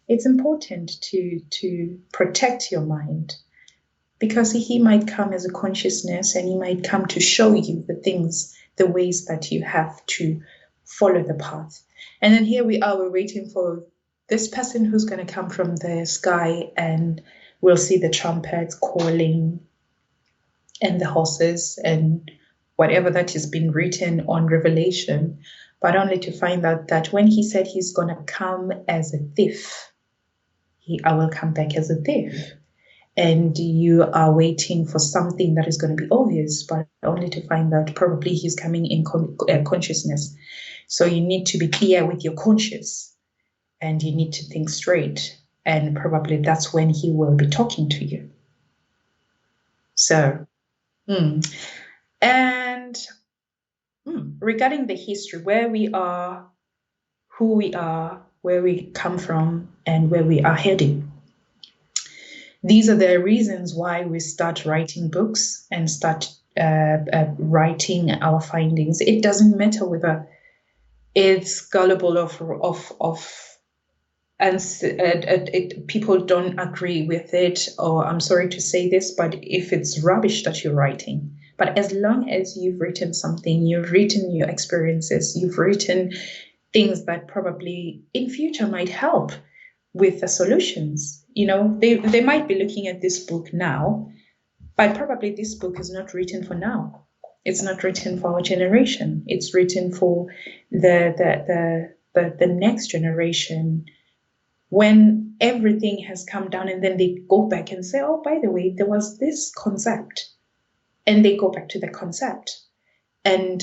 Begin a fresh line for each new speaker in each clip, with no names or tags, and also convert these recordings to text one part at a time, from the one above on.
it's important to protect your mind, because he might come as a consciousness, and he might come to show you the things, the ways that you have to follow the path. And then here we are, we're waiting for this person who's going to come from the sky, and we'll see the trumpets calling and the horses and whatever that has been written on Revelation, but only to find out that when he said he's going to come as a thief, I will come back as a thief. And you are waiting for something that is going to be obvious, but only to find out probably he's coming in consciousness. So you need to be clear with your conscious, and you need to think straight, and probably that's when he will be talking to you. So, regarding the history, where we are, who we are, where we come from, and where we are heading. These are the reasons why we start writing books and start writing our findings. It doesn't matter whether it's gullible people don't agree with it, or I'm sorry to say this, but if it's rubbish that you're writing, but as long as you've written something, you've written your experiences, you've written things that probably in future might help with the solutions. They might be looking at this book now, but probably this book is not written for now. It's not written for our generation. It's written for the next generation, when everything has come down, and then they go back and say, oh, by the way, there was this concept, and they go back to the concept. And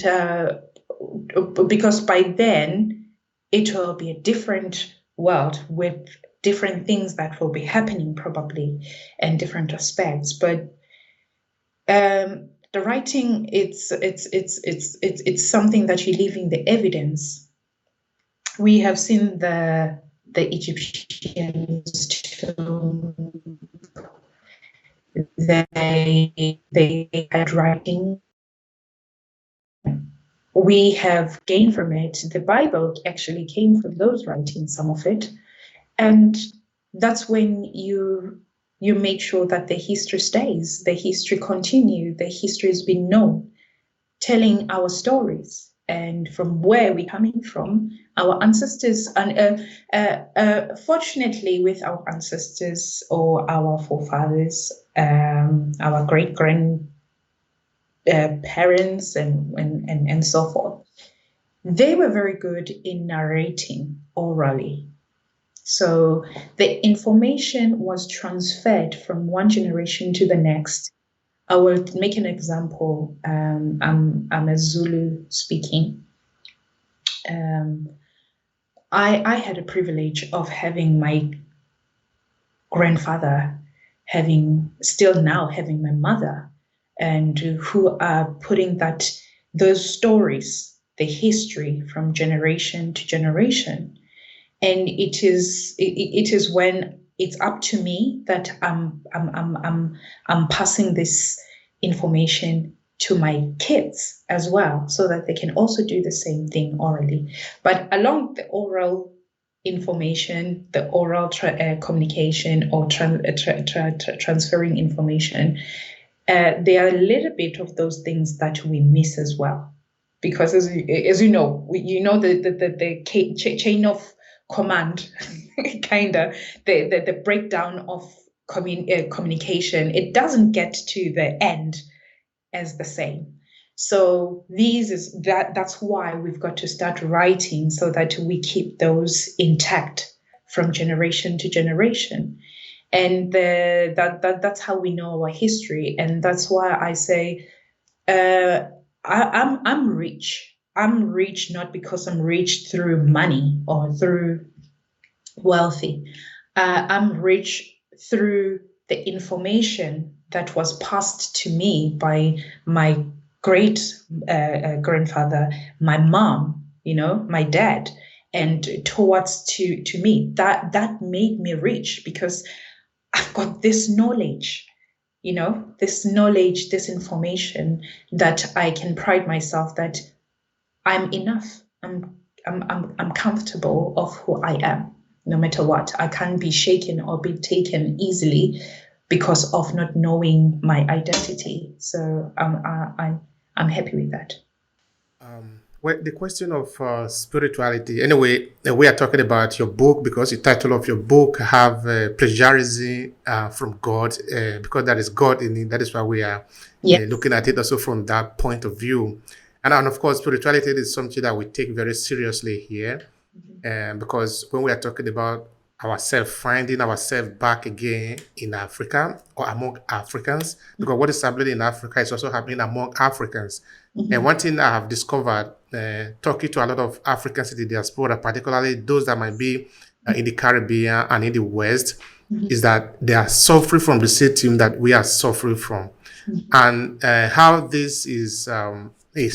because by then it will be a different world with different things that will be happening probably, and different aspects. But the writing, it's something that you're leaving the evidence. We have seen the Egyptians too. They had writing. We have gained from it. The Bible actually came from those writings, some of it. And that's when you make sure that the history stays, the history continues, the history has been known, telling our stories and from where we're coming from, our ancestors. And fortunately, with our ancestors or our forefathers, our great-grandparents and so forth, they were very good in narrating orally. So the information was transferred from one generation to the next. I will make an example. I'm a Zulu speaking. I had a privilege of having my grandfather, still now having my mother, and who are putting those stories, the history from generation to generation. And it is when it's up to me that I'm passing this information to my kids as well, so that they can also do the same thing orally. But along the oral information, the oral communication or transferring information, there are a little bit of those things that we miss as well, because as you know, the chain of command, kind of the breakdown of communication, it doesn't get to the end as the same. So that's why we've got to start writing, so that we keep those intact from generation to generation. And that's how we know our history. And that's why I say I'm rich. I'm rich not because I'm rich through money or through wealthy. I'm rich through the information that was passed to me by my great grandfather, my mom, my dad, and towards to me. That made me rich, because I've got this knowledge. This knowledge, this information, that I can pride myself that I'm enough. I'm comfortable of who I am. no matter what. I can't be shaken or be taken easily because of not knowing my identity. So I'm happy with that.
Well, the question of spirituality. Anyway, we are talking about your book because the title of your book have plagiarism from God, because that is God in it. That is why we are
Yes.
looking at it also from that point of view. And of course, spirituality is something that we take very seriously here, because when we are talking about ourselves, finding ourselves back again in Africa or among Africans, because what is happening in Africa is also happening among Africans. And one thing I have discovered, talking to a lot of Africans in the diaspora, particularly those that might be in the Caribbean and in the West, is that they are suffering from the same thing that we are suffering from. And how this is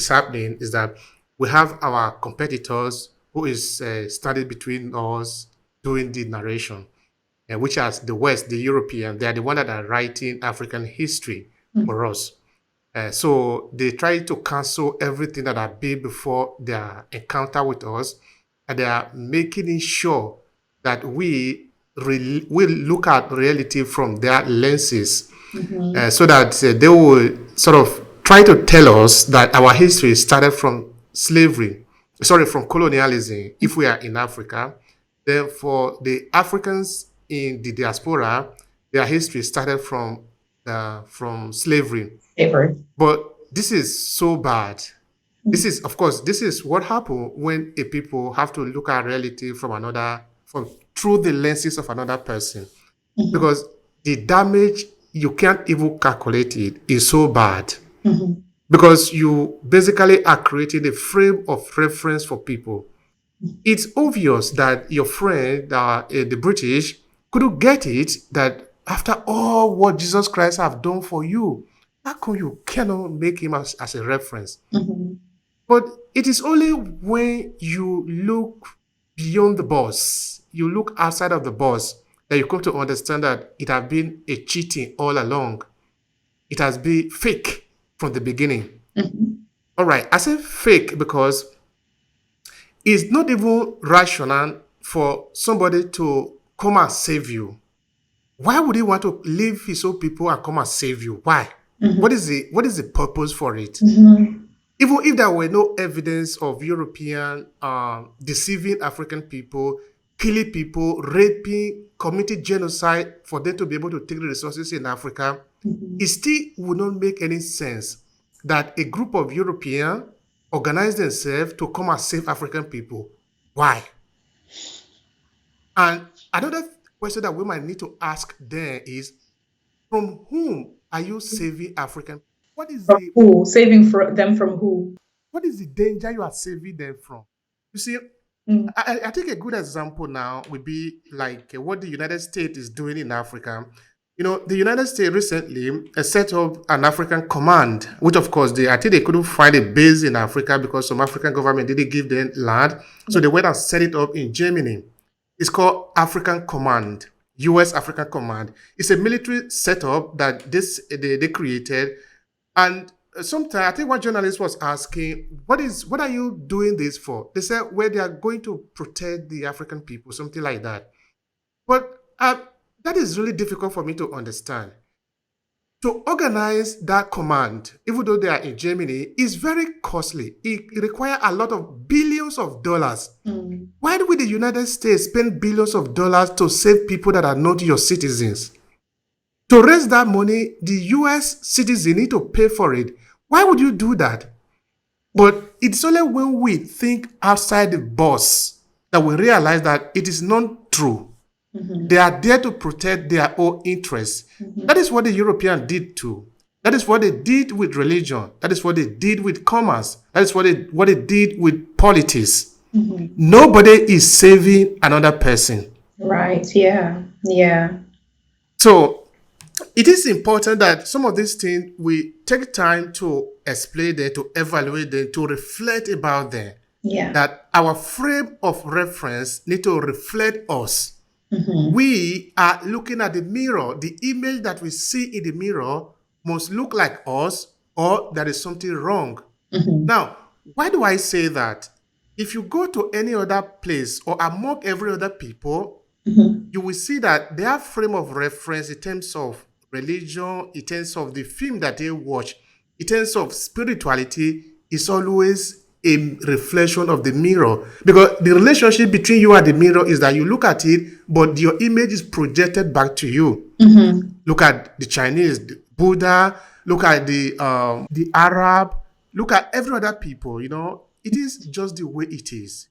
happening is that we have our competitors who is standing between us doing the narration, which as the West, the European, they are the one that are writing African history for us. So they try to cancel everything that had been before their encounter with us, and they are making it sure that we will look at reality from their lenses, so that they will sort of try to tell us that our history started from from colonialism, if we are in Africa. Then for the Africans in the diaspora, their history started from slavery.
Favorite.
But this is so bad. This is, of course, this is what happens when a people have to look at reality from through the lenses of another person, because the damage, you can't even calculate it, is so bad. Because you basically are creating a frame of reference for people. It's obvious that your friend, the British, couldn't get it that after all what Jesus Christ have done for you, how come you cannot make him as a reference? But it is only when you look beyond the box, you look outside of the box, that you come to understand that it has been a cheating all along. It has been fake from the beginning. All right, I say fake because it's not even rational for somebody to come and save you. Why would he want to leave his own people and come and save you? Why? What is the purpose for it? Even if there were no evidence of European deceiving African people, killing people, raping, committing genocide for them to be able to take the resources in Africa, it still would not make any sense that a group of Europeans organize themselves to come and save African people. Why? And another question that we might need to ask there is, from whom are you saving African? What is
From who? Saving them from who?
What is the danger you are saving them from? You see, I think a good example now would be like what the United States is doing in Africa. You know, the United States recently set up an African command, which of course I think they couldn't find a base in Africa because some African government didn't give them land. So they went and set it up in Germany. It's called African Command, US African Command. It's a military setup that they created. And sometimes I think one journalist was asking, what are you doing this for? They said, well, they are going to protect the African people, something like that. But that is really difficult for me to understand. To organize that command, even though they are in Germany, is very costly. It requires a lot of billions of dollars. Why would the United States spend billions of dollars to save people that are not your citizens? To raise that money, the US citizens need to pay for it. Why would you do that? But it's only when we think outside the box that we realize that it is not true. They are there to protect their own interests. That is what the Europeans did too. That is what they did with religion. That is what they did with commerce. That is what they did with politics. Nobody is saving another person.
Right. Yeah. Yeah.
So it is important that some of these things we take time to explain them, to evaluate them, to reflect about them.
Yeah.
That our frame of reference need to reflect us. We are looking at the mirror. The image that we see in the mirror must look like us, or there is something wrong. Now, why do I say that? if you go to any other place or among every other people, you will see that their frame of reference in terms of religion, in terms of the film that they watch, in terms of spirituality, is always a reflection of the mirror. Because the relationship between you and the mirror is that you look at it, but your image is projected back to you. Look at the Chinese, the Buddha, look at the Arab, look at every other people, it is just the way it is.